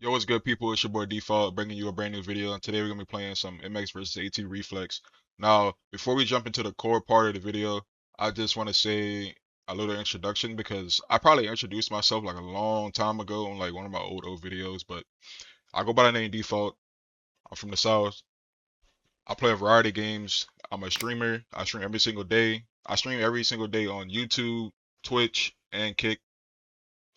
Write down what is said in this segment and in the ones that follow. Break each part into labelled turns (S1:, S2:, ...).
S1: Yo, what's good, people? It's your boy Dfalt bringing you a brand new video, and today we're gonna be playing some MX versus AT Reflex. Now, before we jump into the core part of the video, I just want to say a little introduction because I probably introduced myself like a long time ago on like one of my old videos, but I go by the name Dfalt. I'm from the South. I play a variety of games. I'm a streamer. I stream every single day. I stream every single day on YouTube, Twitch, and Kick,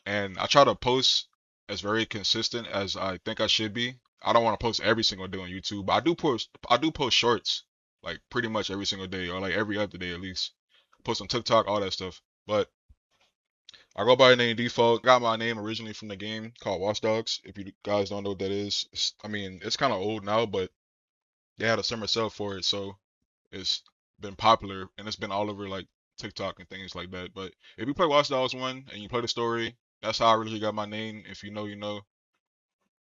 S1: and I try to post as very consistent as I think I should be. I don't want to post every single day on YouTube, but I do post shorts like pretty much every single day or like every other day at least. Post on TikTok, all that stuff. But I go by the name Default. Got my name originally from the game called Watch Dogs. If you guys don't know what that is, I mean it's kind of old now, but they had a summer sale for it, so it's been popular and it's been all over like TikTok and things like that. But if you play Watch Dogs 1 and you play the story, that's how I originally got my name. If you know, you know.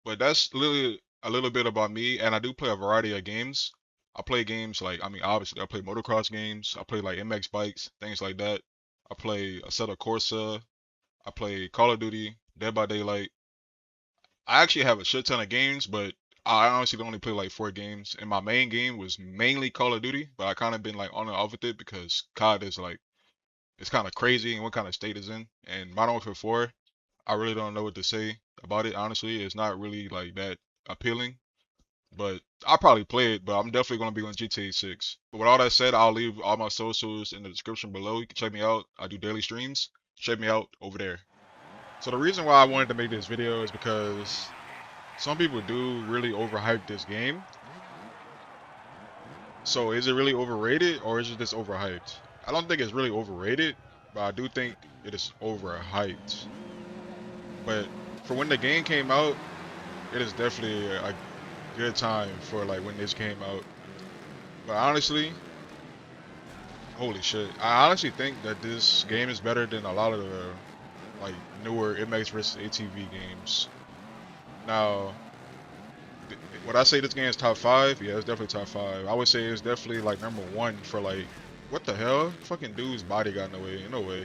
S1: But that's literally a little bit about me, and I do play a variety of games. I play games like, I mean, obviously, I play motocross games. I play like MX bikes, things like that. I play Assetto Corsa. I play Call of Duty, Dead by Daylight. I actually have a shit ton of games, but I honestly only play like 4 games. And my main game was mainly Call of Duty, but I kind of been like on and off with it because COD is like, it's kind of crazy and what kind of state it's in. And Modern Warfare 4, I really don't know what to say about it. Honestly, it's not really like that appealing. But I'll probably play it, but I'm definitely gonna be on GTA 6. But with all that said, I'll leave all my socials in the description below. You can check me out. I do daily streams. Check me out over there. So the reason why I wanted to make this video is because some people do really overhype this game. So is it really overrated or is it just overhyped? I don't think it's really overrated, but I do think it is overhyped. But for when the game came out, it is definitely a good time for like when this came out. But honestly, holy shit, I honestly think that this game is better than a lot of the like newer MX versus ATV games. Now, would I say this game is top 5? Yeah, it's definitely top 5. I would say it's definitely like number 1 for like, what the hell? Fucking dude's body got in the way. No way.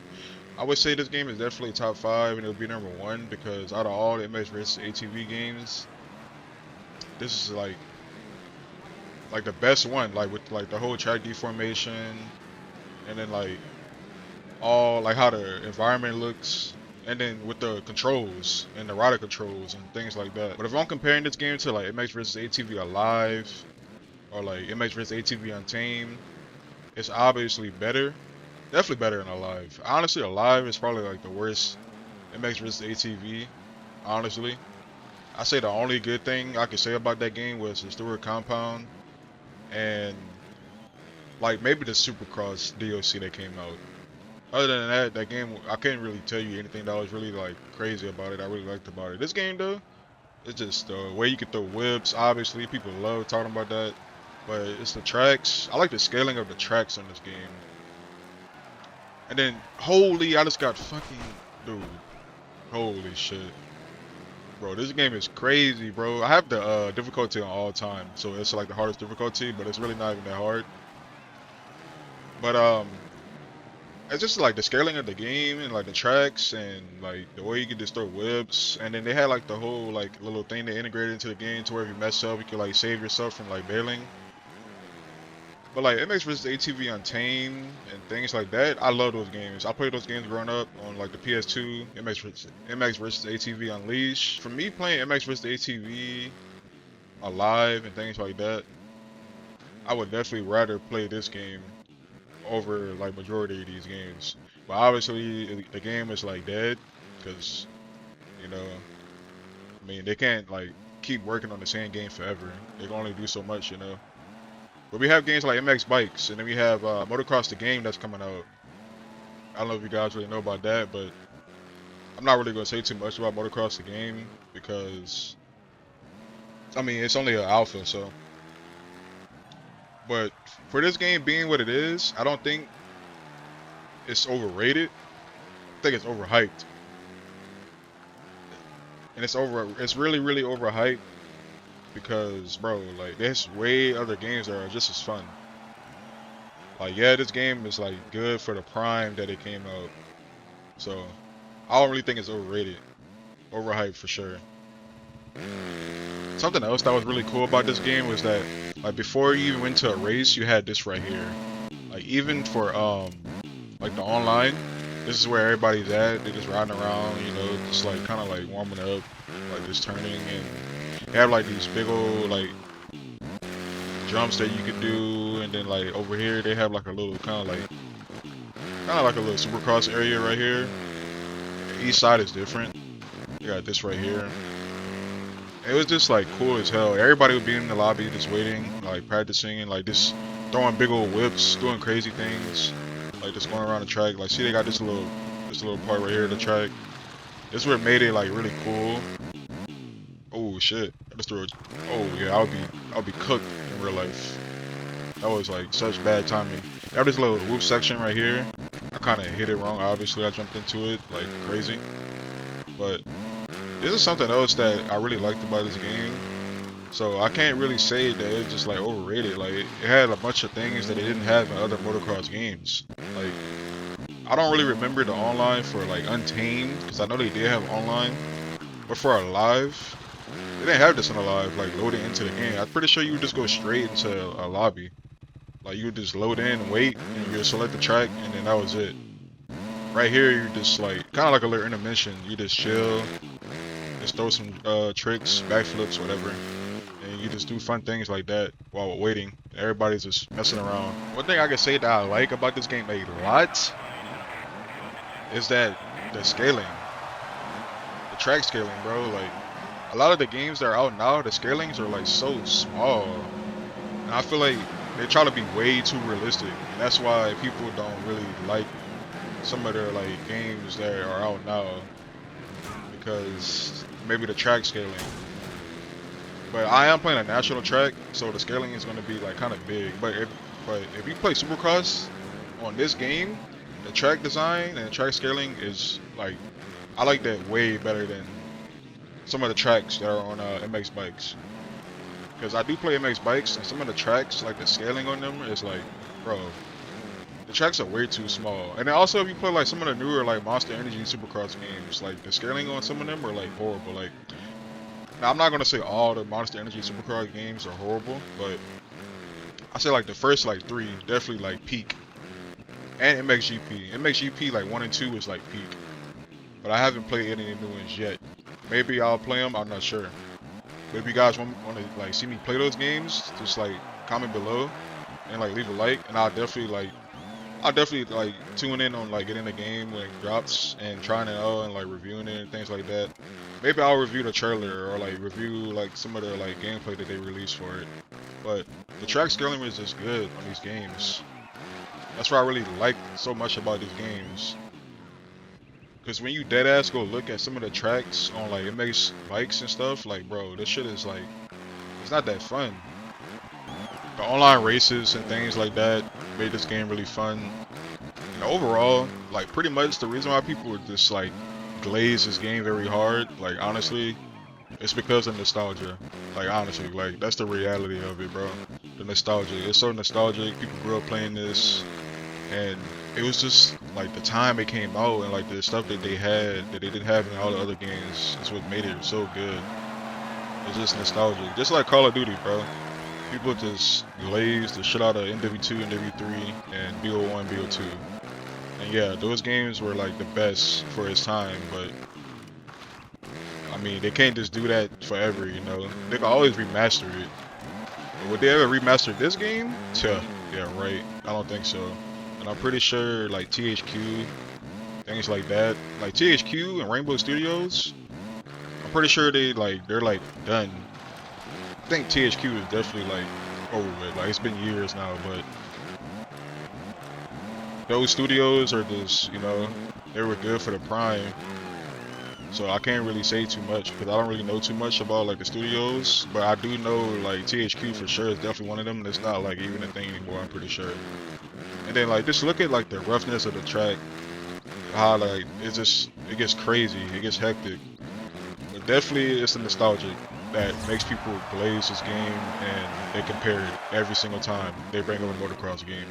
S1: I would say this game is definitely top 5 and it'll be number 1 because out of all the MX versus ATV games, this is like the best one, like with like the whole track deformation and then like all like how the environment looks and then with the controls and the rider controls and things like that. But if I'm comparing this game to like MX vs ATV Alive or like MX vs ATV Untamed, it's obviously better. Definitely better than Alive. Honestly, Alive is probably like the worst MX vs ATV. Honestly, I say the only good thing I could say about that game was the Stewart compound and like maybe the Supercross DLC that came out. Other than that, that game, I couldn't really tell you anything that was really like crazy about it. I really liked about it. This game though, it's just the way you can throw whips. Obviously, people love talking about that, but it's the tracks. I like the scaling of the tracks in this game. And then, holy, I just got fucking, dude, holy shit, bro. This game is crazy, bro. I have the difficulty on all time, so it's like the hardest difficulty, but it's really not even that hard. But it's just like the scaling of the game and like the tracks and like the way you can just throw whips, and then they had like the whole like little thing they integrated into the game to where if you mess up you can like save yourself from like bailing. But like MX vs ATV Untamed and things like that, I love those games. I played those games growing up on like the PS2, MX vs ATV Unleashed. For me playing MX vs ATV Alive and things like that, I would definitely rather play this game over like majority of these games. But obviously the game is like dead because you know, I mean they can't like keep working on the same game forever. They can only do so much, you know. But we have games like MX Bikes, and then we have Motocross the game that's coming out. I don't know if you guys really know about that, but I'm not really gonna say too much about Motocross the game because I mean it's only an alpha, so. But for this game being what it is, I don't think it's overrated. I think it's overhyped. And it's really really overhyped because bro, like there's way other games that are just as fun. Like yeah, this game is like good for the prime that it came out. So I don't really think it's overrated. Overhyped for sure. Something else that was really cool about this game was that, like, before you even went to a race, you had this right here. Like, even for like the online, this is where everybody's at. They just riding around, you know, just like kind of like warming up, like just turning, and they have like these big old like jumps that you could do, and then like over here they have like a little kind of like a little supercross area right here. Each side is different. You got this right here. It was just like cool as hell. Everybody would be in the lobby just waiting, like practicing, and like just throwing big old whips, doing crazy things, like just going around the track. Like, see, they got this little part right here of the track. This is what made it like really cool. Oh shit! I just threw it. Oh yeah, I'll be cooked in real life. That was like such bad timing. They have this little whoop section right here. I kind of hit it wrong. Obviously, I jumped into it like crazy, but this is something else that I really liked about this game. So I can't really say that it's just like overrated. Like, it had a bunch of things that it didn't have in other motocross games. Like, I don't really remember the online for like Untamed, because I know they did have online, but for Alive, they didn't have this in Alive, like loading into the game. I'm pretty sure you would just go straight into a lobby. Like, you would just load in, wait, and you would select the track, and then that was it. Right here, you're just like kind of like a little intermission. You just chill, just throw some tricks, backflips, whatever, and you just do fun things like that while waiting. Everybody's just messing around. One thing I can say that I like about this game a lot is that the scaling, the track scaling, bro. Like, a lot of the games that are out now, the scalings are like so small, and I feel like they try to be way too realistic, and that's why people don't really like some of their like games that are out now, because maybe the track scaling. But I am playing a national track, so the scaling is going to be like kind of big. But if you play Supercross on this game, the track design and the track scaling is like, I like that way better than some of the tracks that are on MX bikes. Because I do play MX bikes, and some of the tracks, like the scaling on them is like, bro, the tracks are way too small. And then also, if you play like some of the newer like Monster Energy Supercross games, like the scaling on some of them are like horrible. Like, now I'm not gonna say all the Monster Energy Supercross games are horrible, but I say like the first like 3 definitely like peak. And MXGP. MXGP like 1 and 2 is like peak. But I haven't played any of the new ones yet. Maybe I'll play them, I'm not sure. But if you guys want to like see me play those games, just like comment below and like leave a like, and I'll definitely like tune in on like getting the game when it drops and trying it out and like reviewing it and things like that. Maybe I'll review the trailer or like review like some of the like gameplay that they released for it. But the track scaling is just good on these games. That's what I really like so much about these games. Because when you deadass go look at some of the tracks on like MX bikes and stuff, like, bro, this shit is like, it's not that fun. The online races and things like that made this game really fun. And overall, like, pretty much the reason why people would just like glaze this game very hard, like, honestly, it's because of nostalgia. Like, honestly, like, that's the reality of it, bro. The nostalgia. It's so nostalgic. People grew up playing this, and it was just like the time it came out and like the stuff that they had that they didn't have in all the other games is what made it so good. It's just nostalgic. Just like Call of Duty, bro. People just glazed the shit out of NW2, NW3, and BO1, BO2. And yeah, those games were like the best for its time, but I mean, they can't just do that forever, you know? They can always remaster it. But would they ever remaster this game? Yeah, right. I don't think so. And I'm pretty sure like THQ, things like that, like THQ and Rainbow Studios, I'm pretty sure they're like done. I think THQ is definitely like over with. Like, it's been years now, but those studios are just, you know, they were good for the prime. So I can't really say too much because I don't really know too much about like the studios, but I do know like THQ for sure is definitely one of them. It's not like even a thing anymore, I'm pretty sure. And then like just look at like the roughness of the track, how like it gets crazy, it gets hectic. But definitely it's the nostalgic that makes people glaze this game, and they compare it every single time they bring up a motocross game.